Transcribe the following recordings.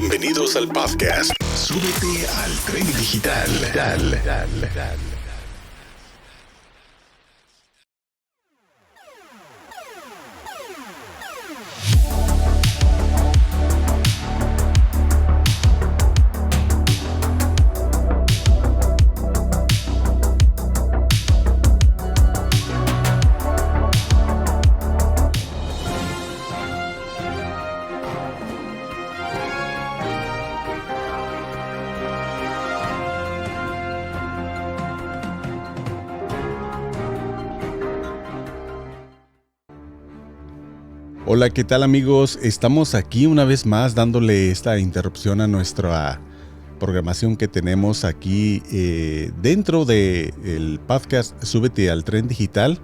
Bienvenidos al podcast. Súbete al tren digital. Hola, ¿qué tal amigos? Estamos aquí una vez más dándole esta interrupción a nuestra programación que tenemos aquí dentro del podcast Súbete al Tren Digital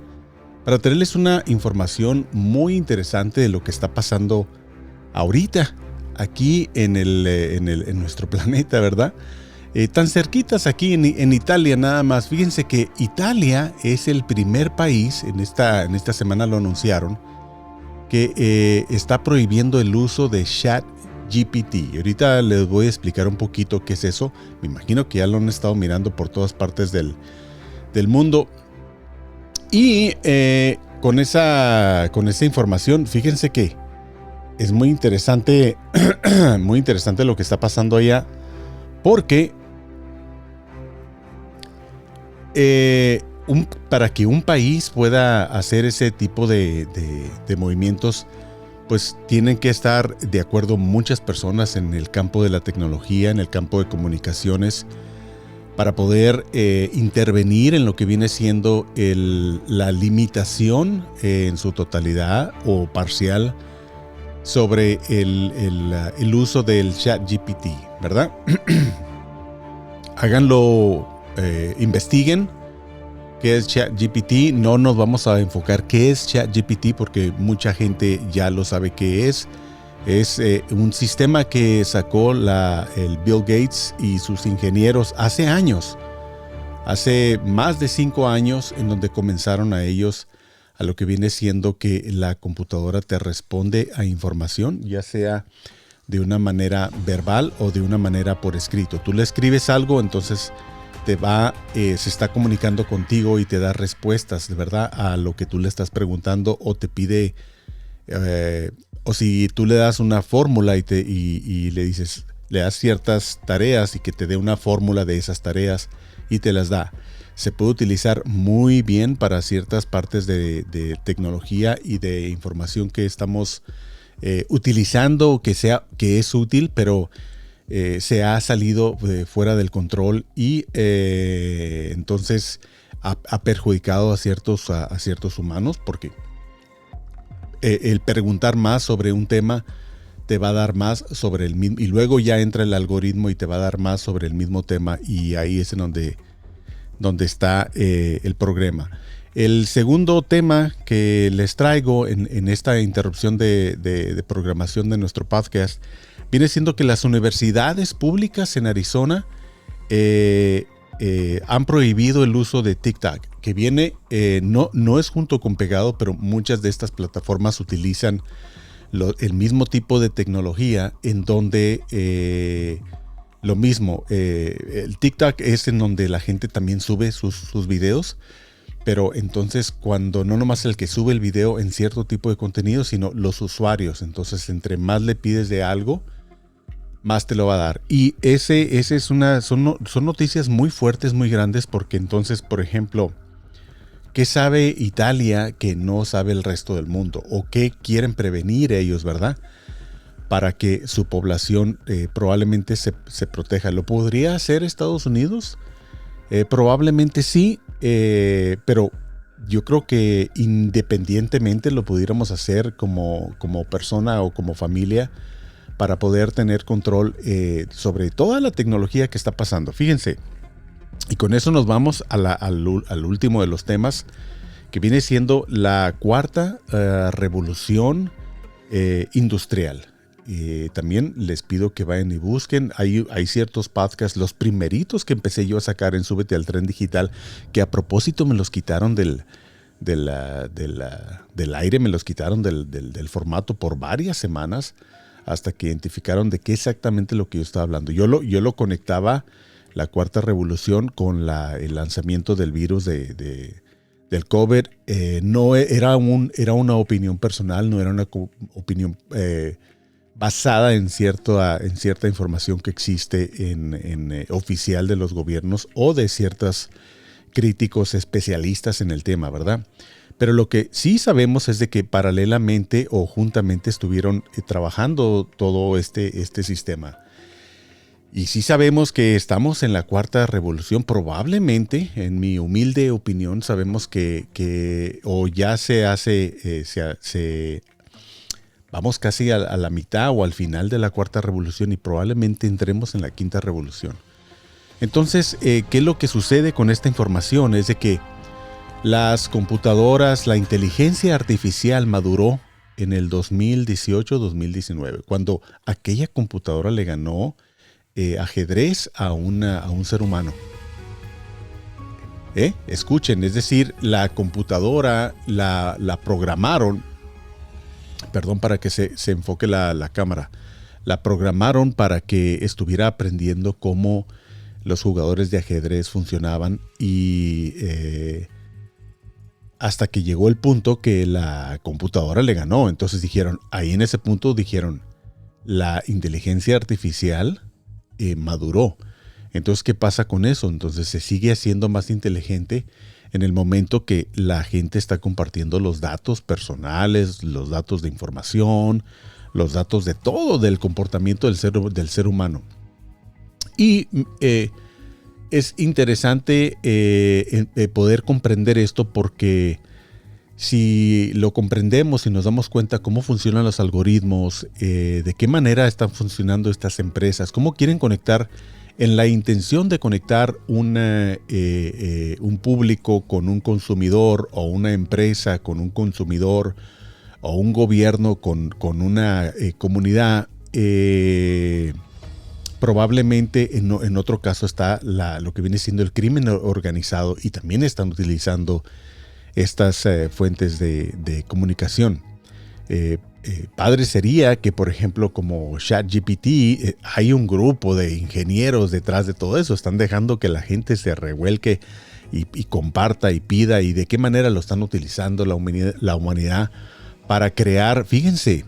para traerles una información muy interesante de lo que está pasando ahorita aquí en nuestro planeta, ¿verdad? Tan cerquitas aquí en Italia nada más. Fíjense que Italia es el primer país, en esta semana lo anunciaron, que está prohibiendo el uso de ChatGPT. Y ahorita les voy a explicar un poquito qué es eso. Me imagino que ya lo han estado mirando por todas partes del mundo. Y con esa información, fíjense que es muy interesante, muy interesante lo que está pasando allá, porque para que un país pueda hacer ese tipo de movimientos, pues tienen que estar de acuerdo muchas personas en el campo de la tecnología, en el campo de comunicaciones, para poder intervenir en lo que viene siendo la limitación en su totalidad o parcial sobre el uso del ChatGPT, ¿verdad? Háganlo, investiguen qué es ChatGPT. No nos vamos a enfocar qué es ChatGPT porque mucha gente ya lo sabe qué es. Es un sistema que sacó el Bill Gates y sus ingenieros hace años, hace más de 5 años, en donde comenzaron a ellos a lo que viene siendo que la computadora te responde a información, ya sea de una manera verbal o de una manera por escrito. Tú le escribes algo, entonces se está comunicando contigo y te da respuestas, de verdad, a lo que tú le estás preguntando, o te pide, o si tú le das una fórmula y le dices, le das ciertas tareas y que te dé una fórmula de esas tareas y te las da. Se puede utilizar muy bien para ciertas partes de tecnología y de información que estamos utilizando, que es útil, pero se ha salido fuera del control y entonces ha perjudicado a ciertos humanos, porque el preguntar más sobre un tema te va a dar más sobre el mismo, y luego ya entra el algoritmo y te va a dar más sobre el mismo tema, y ahí es en donde está el problema. El segundo tema que les traigo en esta interrupción de programación de nuestro podcast viene siendo que las universidades públicas en Arizona han prohibido el uso de TikTok, que viene, no es junto con pegado, pero muchas de estas plataformas utilizan el mismo tipo de tecnología, en donde lo mismo, el TikTok es en donde la gente también sube sus videos, pero entonces cuando no nomás el que sube el video en cierto tipo de contenido, sino los usuarios, entonces entre más le pides de algo, más te lo va a dar. Y son noticias muy fuertes, muy grandes, porque entonces, por ejemplo, ¿qué sabe Italia que no sabe el resto del mundo? ¿O qué quieren prevenir ellos, verdad? Para que su población probablemente se proteja. ¿Lo podría hacer Estados Unidos? Probablemente sí, pero yo creo que independientemente lo pudiéramos hacer como persona o como familia, para poder tener control sobre toda la tecnología que está pasando. Fíjense, y con eso nos vamos al último de los temas, que viene siendo la cuarta revolución industrial. También les pido que vayan y busquen. Hay ciertos podcasts, los primeritos que empecé yo a sacar en Súbete al Tren Digital, que a propósito me los quitaron del aire, me los quitaron del formato por varias semanas. hasta que identificaron de qué exactamente lo que yo estaba hablando. Yo lo conectaba, la cuarta revolución, con el lanzamiento del virus del COVID. No era una opinión personal, no era una opinión basada en cierta información que existe en oficial de los gobiernos o de ciertos críticos especialistas en el tema, ¿verdad? Pero lo que sí sabemos es de que paralelamente o juntamente estuvieron trabajando todo este sistema. Y sí sabemos que estamos en la cuarta revolución. Probablemente, en mi humilde opinión, sabemos que o ya se hace, vamos casi a la mitad o al final de la cuarta revolución y probablemente entremos en la quinta revolución. Entonces, ¿qué es lo que sucede con esta información? Es de que las computadoras, la inteligencia artificial maduró en el 2018-2019, cuando aquella computadora le ganó ajedrez a un ser humano. Escuchen, es decir, la computadora la programaron, perdón, para que se enfoque la cámara, la programaron para que estuviera aprendiendo cómo los jugadores de ajedrez funcionaban y hasta que llegó el punto que la computadora le ganó. Entonces ahí en ese punto dijeron, la inteligencia artificial maduró. Entonces, ¿qué pasa con eso? Entonces se sigue haciendo más inteligente en el momento que la gente está compartiendo los datos personales, los datos de información, los datos de todo, del comportamiento del ser humano. Y es interesante poder comprender esto, porque si lo comprendemos y nos damos cuenta cómo funcionan los algoritmos, de qué manera están funcionando estas empresas, cómo quieren conectar, en la intención de conectar un público con un consumidor, o una empresa con un consumidor, o un gobierno con una comunidad, probablemente en otro caso está lo que viene siendo el crimen organizado, y también están utilizando estas fuentes de comunicación. Padre sería que, por ejemplo, como ChatGPT, hay un grupo de ingenieros detrás de todo eso. Están dejando que la gente se revuelque y comparta y pida, y de qué manera lo están utilizando la humanidad para crear. Fíjense,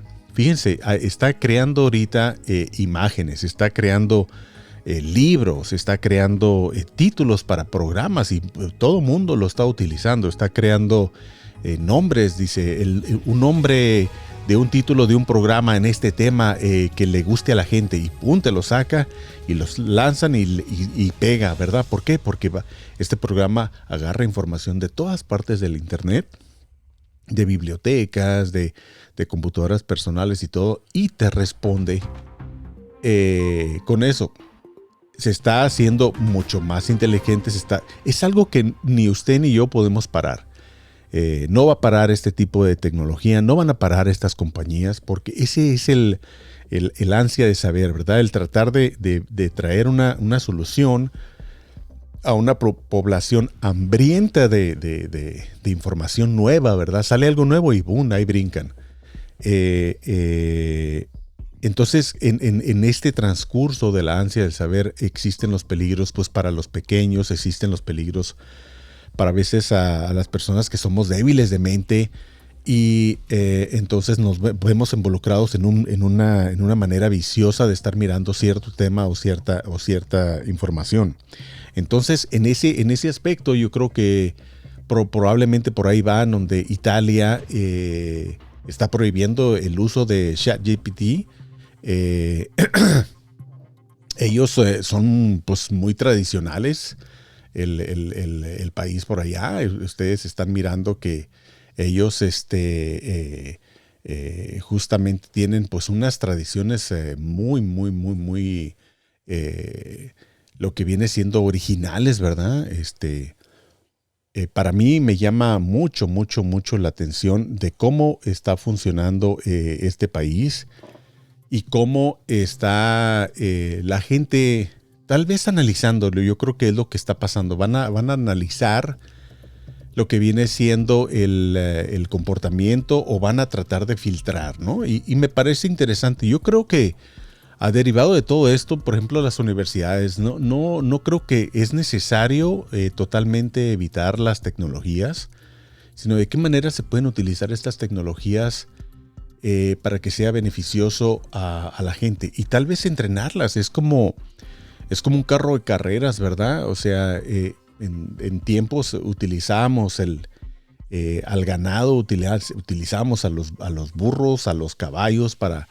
está creando ahorita imágenes, está creando libros, está creando títulos para programas, y todo el mundo lo está utilizando. Está creando nombres, dice, un nombre de un título de un programa en este tema que le guste a la gente, y pum, te lo saca y los lanzan y pega, ¿verdad? ¿Por qué? Porque este programa agarra información de todas partes del internet, de bibliotecas, de computadoras personales y todo, y te responde con eso. Se está haciendo mucho más inteligente. Es algo que ni usted ni yo podemos parar. No va a parar este tipo de tecnología, no van a parar estas compañías, porque ese es el ansia de saber, ¿verdad? El tratar de traer una solución a una población hambrienta de información nueva, ¿verdad? Sale algo nuevo y ¡boom!, ahí brincan. Entonces, en este transcurso de la ansia del saber, existen los peligros, pues para los pequeños, existen los peligros para veces a las personas que somos débiles de mente, y entonces nos vemos involucrados en una manera viciosa de estar mirando cierto tema o cierta información. Entonces, en ese aspecto, yo creo que probablemente por ahí van, donde Italia está prohibiendo el uso de ChatGPT. Ellos son pues muy tradicionales, el país por allá. Ustedes están mirando que ellos justamente tienen pues unas tradiciones muy lo que viene siendo originales, ¿verdad? Para mí me llama mucho la atención de cómo está funcionando este país, y cómo está la gente tal vez analizándolo. Yo creo que es lo que está pasando. Van a analizar lo que viene siendo el comportamiento o van a tratar de filtrar, ¿no? Y me parece interesante. Yo creo que derivado de todo esto, por ejemplo, las universidades, no creo que es necesario totalmente evitar las tecnologías, sino de qué manera se pueden utilizar estas tecnologías para que sea beneficioso a la gente. Y tal vez entrenarlas, es como un carro de carreras, ¿verdad? O sea, en tiempos utilizamos al ganado, utilizamos a los burros, a los caballos para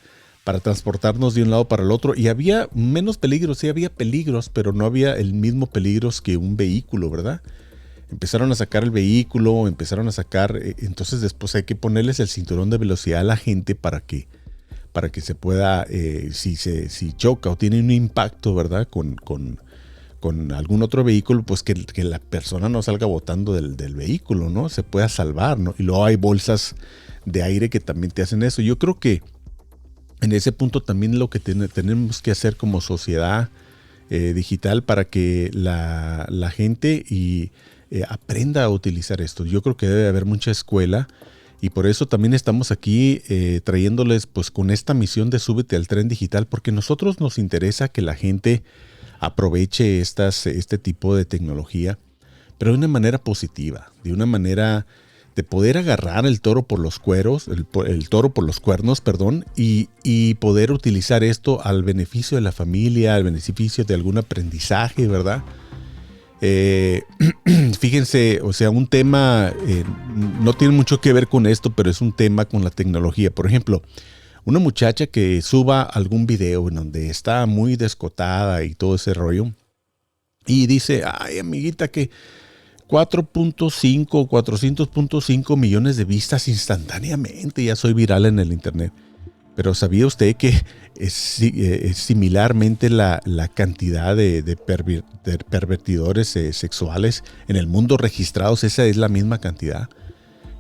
transportarnos de un lado para el otro, y había menos peligros, sí había peligros, pero no había el mismo peligros que un vehículo, ¿verdad? Empezaron a sacar el vehículo, entonces después hay que ponerles el cinturón de velocidad a la gente para que se pueda, si choca o tiene un impacto, ¿verdad? Con algún otro vehículo, pues que la persona no salga botando del vehículo, ¿no? Se pueda salvar, ¿no? Y luego hay bolsas de aire que también te hacen eso. Yo creo que en ese punto también lo que tenemos que hacer como sociedad digital para que la gente aprenda a utilizar esto. Yo creo que debe haber mucha escuela y por eso también estamos aquí trayéndoles pues con esta misión de Súbete al Tren Digital, porque a nosotros nos interesa que la gente aproveche este tipo de tecnología, pero de una manera positiva, de una manera de poder agarrar el toro por los cuernos, y poder utilizar esto al beneficio de la familia, al beneficio de algún aprendizaje, ¿verdad? Fíjense, o sea, un tema, no tiene mucho que ver con esto, pero es un tema con la tecnología. Por ejemplo, una muchacha que suba algún video en donde está muy descotada y todo ese rollo, y dice, ay, amiguita, que 400.5 millones de vistas instantáneamente, ya soy viral en el internet. Pero ¿sabía usted que es similarmente la cantidad de pervertidores sexuales en el mundo registrados? Esa es la misma cantidad.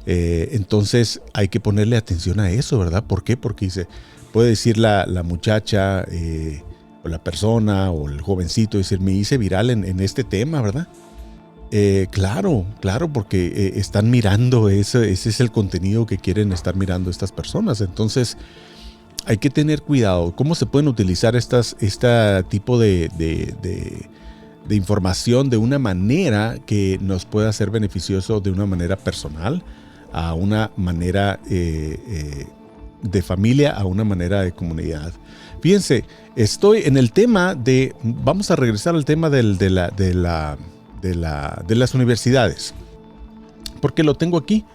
Entonces hay que ponerle atención a eso, ¿verdad? ¿Por qué? Porque puede decir la muchacha o la persona o el jovencito, decir, me hice viral en este tema, ¿verdad? Claro, porque están mirando, ese es el contenido que quieren estar mirando estas personas. Entonces hay que tener cuidado. ¿Cómo se pueden utilizar este tipo de información de una manera que nos pueda ser beneficioso de una manera personal, a una manera de familia, a una manera de comunidad? Fíjense, estoy en el tema vamos a regresar al tema de las universidades, porque lo tengo aquí.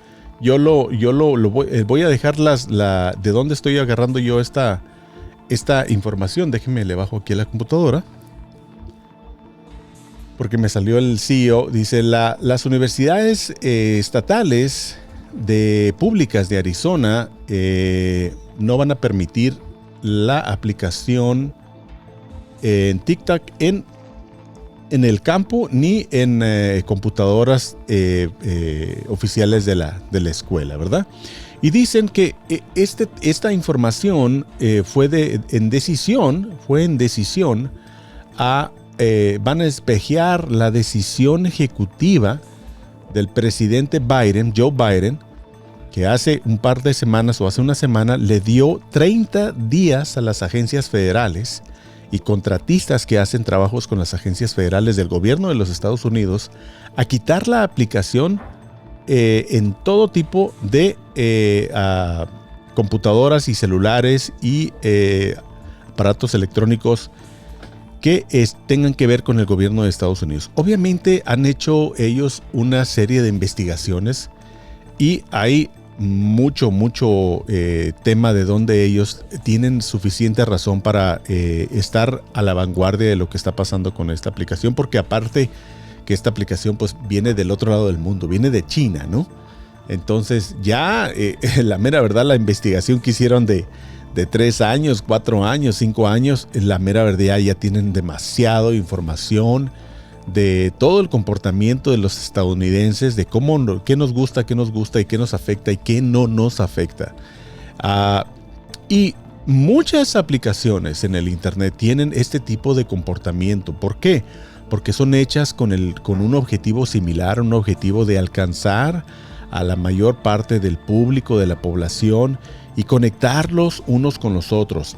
Yo voy a dejar de dónde estoy agarrando yo esta información. Déjenme, le bajo aquí a la computadora, porque me salió el CEO. Dice, las universidades estatales públicas de Arizona no van a permitir la aplicación en TikTok en el campo ni en computadoras oficiales de la escuela, ¿verdad? Y dicen que esta información fue en decisión van a espejear la decisión ejecutiva del presidente Joe Biden, que hace un par de semanas o hace una semana le dio 30 días a las agencias federales y contratistas que hacen trabajos con las agencias federales del gobierno de los Estados Unidos a quitar la aplicación en todo tipo de computadoras y celulares y aparatos electrónicos que tengan que ver con el gobierno de Estados Unidos. Obviamente han hecho ellos una serie de investigaciones y hay mucho tema de donde ellos tienen suficiente razón para estar a la vanguardia de lo que está pasando con esta aplicación, porque aparte que esta aplicación pues viene del otro lado del mundo, viene de China, ¿no? Entonces ya la mera verdad, la investigación que hicieron de 3 años, 4 años, 5 años, la mera verdad ya tienen demasiada información de todo el comportamiento de los estadounidenses, de qué nos gusta y qué nos afecta y qué no nos afecta. Y muchas aplicaciones en el internet tienen este tipo de comportamiento. ¿Por qué? porque son hechas con un objetivo similar, un objetivo de alcanzar a la mayor parte del público, de la población, y conectarlos unos con los otros.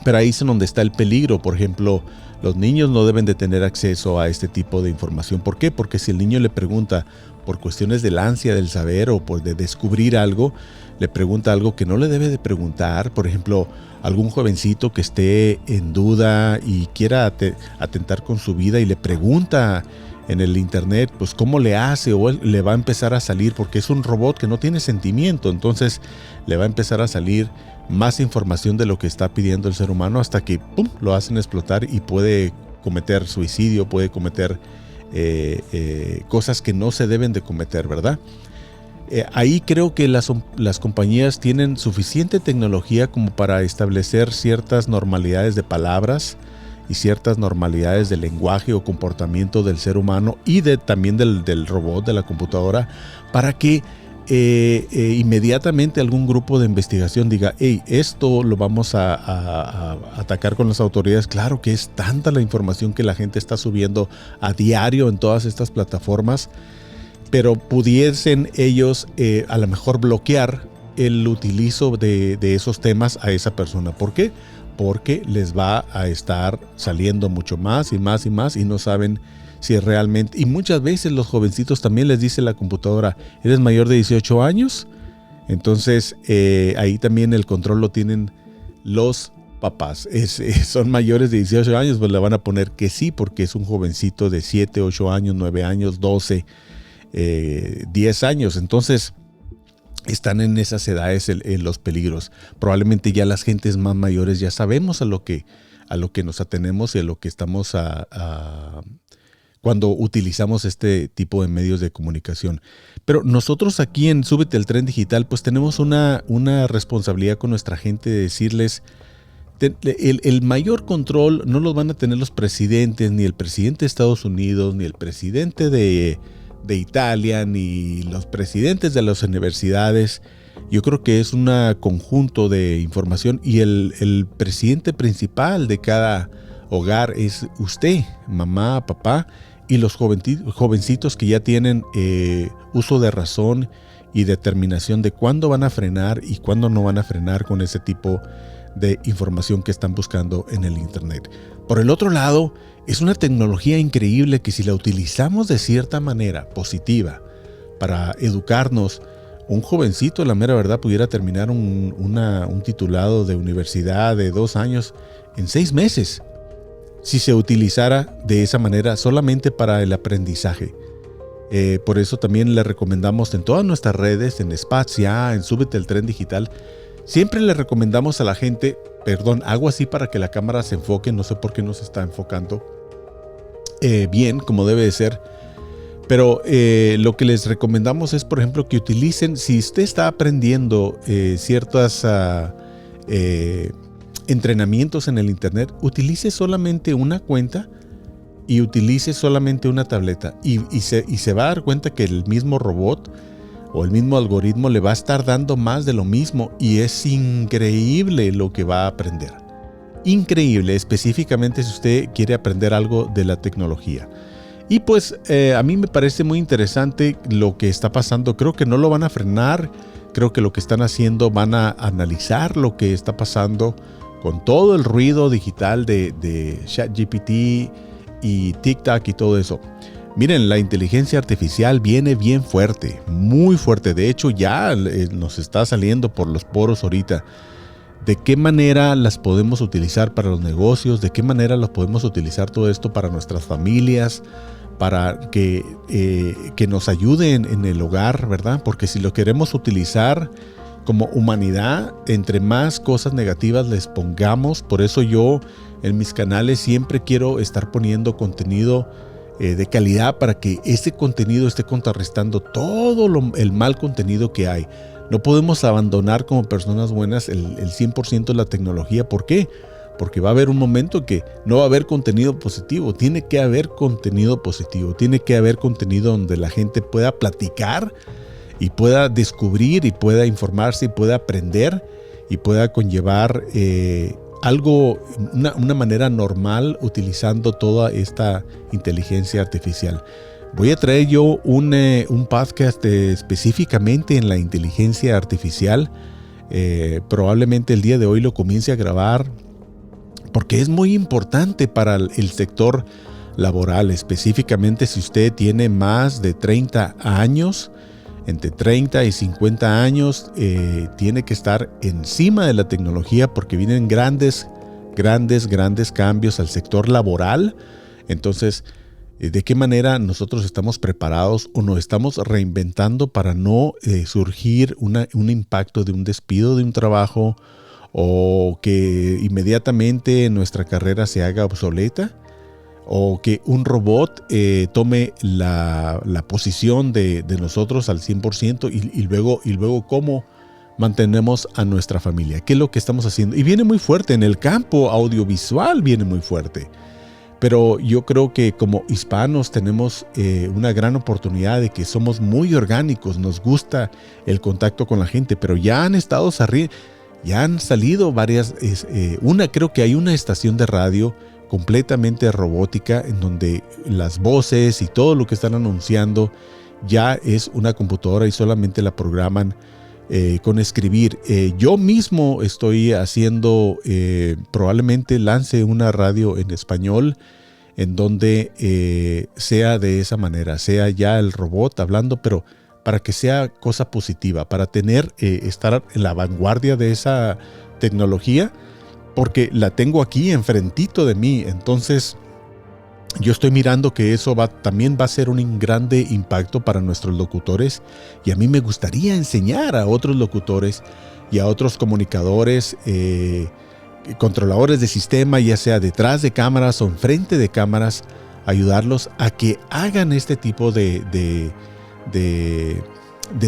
Pero ahí es donde está el peligro. Por ejemplo, los niños no deben de tener acceso a este tipo de información. ¿Por qué? Porque si el niño le pregunta por cuestiones del ansia del saber o por de descubrir algo, le pregunta algo que no le debe de preguntar. Por ejemplo, algún jovencito que esté en duda y quiera atentar con su vida y le pregunta en el internet, pues cómo le hace, o él le va a empezar a salir, porque es un robot que no tiene sentimiento, entonces le va a empezar a salir más información de lo que está pidiendo el ser humano hasta que ¡pum!, lo hacen explotar y puede cometer suicidio, puede cometer cosas que no se deben de cometer, ¿verdad? Ahí creo que las compañías tienen suficiente tecnología como para establecer ciertas normalidades de palabras y ciertas normalidades de lenguaje o comportamiento del ser humano y también del robot, de la computadora, para que inmediatamente algún grupo de investigación diga, hey, esto lo vamos a atacar con las autoridades. Claro que es tanta la información que la gente está subiendo a diario en todas estas plataformas, pero pudiesen ellos a lo mejor bloquear el utilizo de esos temas a esa persona. ¿Por qué? Porque les va a estar saliendo mucho más y más y más y no saben si realmente... Y muchas veces los jovencitos también les dice la computadora, ¿eres mayor de 18 años? Entonces ahí también el control lo tienen los papás. Son mayores de 18 años, pues le van a poner que sí, porque es un jovencito de 7, 8 años, 9 años, 12, 10 años. Entonces están en esas edades los peligros. Probablemente ya las gentes más mayores ya sabemos a lo que nos atenemos y a lo que estamos cuando utilizamos este tipo de medios de comunicación. Pero nosotros aquí en Súbete al Tren Digital pues tenemos una responsabilidad con nuestra gente de decirles, el mayor control no los van a tener los presidentes, ni el presidente de Estados Unidos, ni el presidente de Italia, ni los presidentes de las universidades. Yo creo que es un conjunto de información y el presidente principal de cada hogar es usted, mamá, papá, y los jovencitos que ya tienen uso de razón y determinación de cuándo van a frenar y cuándo no van a frenar con ese tipo de información que están buscando en el internet. Por el otro lado, es una tecnología increíble que si la utilizamos de cierta manera positiva para educarnos, un jovencito, la mera verdad, pudiera terminar un titulado de universidad de 2 años en 6 meses, si se utilizara de esa manera solamente para el aprendizaje. Por eso también le recomendamos en todas nuestras redes, en Spazia, en Súbete al Tren Digital, siempre le recomendamos a la gente, hago así para que la cámara se enfoque, no sé por qué no se está enfocando bien, como debe de ser. Pero lo que les recomendamos es, por ejemplo, que utilicen, si usted está aprendiendo ciertos entrenamientos en el internet, utilice solamente una cuenta y utilice solamente una tableta. Y se va a dar cuenta que el mismo robot o el mismo algoritmo le va a estar dando más de lo mismo. Y es increíble lo que va a aprender. Increíble, específicamente si usted quiere aprender algo de la tecnología. Y pues a mí me parece muy interesante lo que está pasando. Creo que no lo van a frenar. Creo que lo que están haciendo, van a analizar lo que está pasando con todo el ruido digital de ChatGPT y TikTok y todo eso. Miren, la inteligencia artificial viene bien fuerte, muy fuerte. De hecho, ya nos está saliendo por los poros ahorita. ¿De qué manera las podemos utilizar para los negocios? ¿De qué manera los podemos utilizar todo esto para nuestras familias? Para que nos ayuden en el hogar, ¿verdad? Porque si lo queremos utilizar como humanidad, entre más cosas negativas les pongamos, por eso yo en mis canales siempre quiero estar poniendo contenido de calidad para que ese contenido esté contrarrestando todo el mal contenido que hay. No podemos abandonar como personas buenas el 100% de la tecnología. ¿Por qué? Porque va a haber un momento que no va a haber contenido positivo. Tiene que haber contenido positivo. Tiene que haber contenido donde la gente pueda platicar y pueda descubrir y pueda informarse y pueda aprender y pueda conllevar una manera normal utilizando toda esta inteligencia artificial. Voy a traer yo un podcast específicamente en la inteligencia artificial. Probablemente el día de hoy lo comience a grabar porque es muy importante para el sector laboral, específicamente si usted tiene más de 30 años, entre 30 y 50 años, tiene que estar encima de la tecnología porque vienen grandes cambios al sector laboral. Entonces, ¿de qué manera nosotros estamos preparados o nos estamos reinventando para no surgir un impacto de un despido de un trabajo o que inmediatamente nuestra carrera se haga obsoleta? O que un robot tome la posición de nosotros al 100% y luego cómo mantenemos a nuestra familia. ¿Qué es lo que estamos haciendo? Y viene muy fuerte, en el campo audiovisual viene muy fuerte. Pero yo creo que como hispanos tenemos una gran oportunidad de que somos muy orgánicos, nos gusta el contacto con la gente, pero ya han salido varias, creo que hay una estación de radio completamente robótica en donde las voces y todo lo que están anunciando ya es una computadora y solamente la programan con escribir. Yo mismo estoy haciendo, probablemente lance una radio en español en donde sea de esa manera, sea ya el robot hablando, pero para que sea cosa positiva, para estar en la vanguardia de esa tecnología, porque la tengo aquí enfrentito de mí. Entonces yo estoy mirando que eso también va a ser un grande impacto para nuestros locutores, y a mí me gustaría enseñar a otros locutores y a otros comunicadores, controladores de sistema, ya sea detrás de cámaras o enfrente de cámaras, ayudarlos a que hagan este tipo de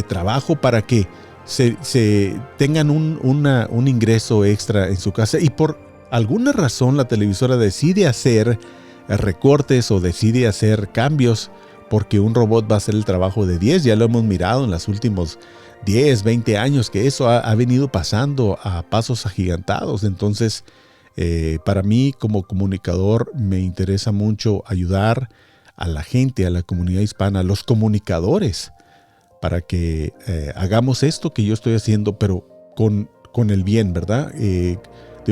trabajo para que se tengan un ingreso extra en su casa, y por alguna razón la televisora decide hacer recortes o decide hacer cambios porque un robot va a hacer el trabajo de 10. Ya lo hemos mirado en los últimos 10, 20 años que eso ha venido pasando a pasos agigantados. Entonces, para mí como comunicador me interesa mucho ayudar a la gente, a la comunidad hispana, a los comunicadores, para que hagamos esto que yo estoy haciendo, pero con el bien, ¿verdad? De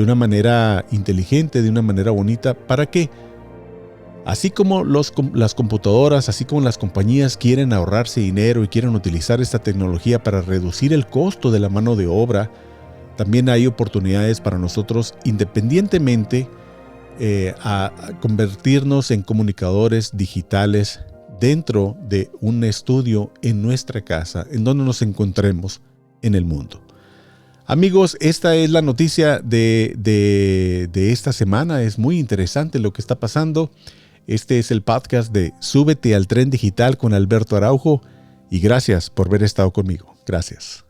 una manera inteligente, de una manera bonita, para que así como las computadoras, así como las compañías quieren ahorrarse dinero y quieren utilizar esta tecnología para reducir el costo de la mano de obra, también hay oportunidades para nosotros, independientemente, a convertirnos en comunicadores digitales dentro de un estudio en nuestra casa, en donde nos encontremos en el mundo. Amigos, esta es la noticia de esta semana. Es muy interesante lo que está pasando. Este es el podcast de Súbete al Tren Digital con Alberto Araujo, y gracias por haber estado conmigo. Gracias.